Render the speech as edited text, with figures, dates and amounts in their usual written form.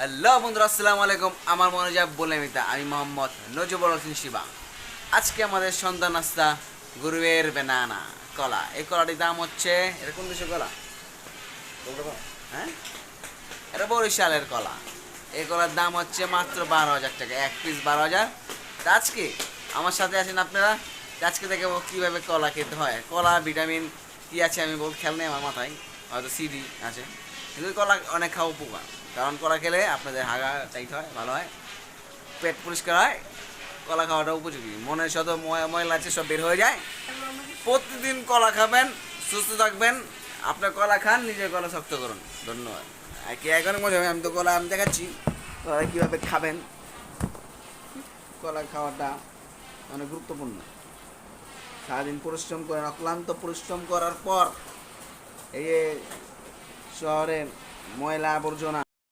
Hello বন্ধুরা, আসসালামু আলাইকুম। আমার মনে যায় বলে মিতা, আমি মোহাম্মদ নজিবুল হোসেন শিবা। আজকে আমাদের সন্ধ্যা নাস্তা গুরুয়ের বেনানা কলা। এই কলাটির দাম হচ্ছে, এটা কোন দেশের কলা বলতে পারো? হ্যাঁ, এটা বরিশালের কলা। এই কলার দাম হচ্ছে মাত্র 12,000 টাকা, এক পিস 12,000। তা আজকে আমার সাথে আছেন আপনারা। তা আজকে দেখে কীভাবে কলা খেতে হয়, কলা ভিটামিন কী আছে আমি খেয়াল নেই আমার মাথায়, হয়তো সিডি আছে। কিন্তু কলা অনেক খাওয়া উপকার, কারণ কলা খেলে আপনাদের হাগা টাইট হয়, ভালো হয়, পেট পরিষ্কার হয়। কলা খাওয়াটা উপযোগী, মনের শত ময়লা আছে সব বের হয়ে যায়। প্রতিদিন কলা খাবেন, সুস্থ থাকবেন। আপনার কলা খান, নিজের কলা শক্ত করুন। ধন্যবাদ। আর কি এখন মজা হবে, আমি তো কলা আমি দেখাচ্ছি কলা কীভাবে খাবেন। কলা খাওয়াটা অনেক গুরুত্বপূর্ণ। সারাদিন পরিশ্রম করেন, অক্লান্ত পরিশ্রম করার পর এই যে শহরের ময়লা আবর্জনা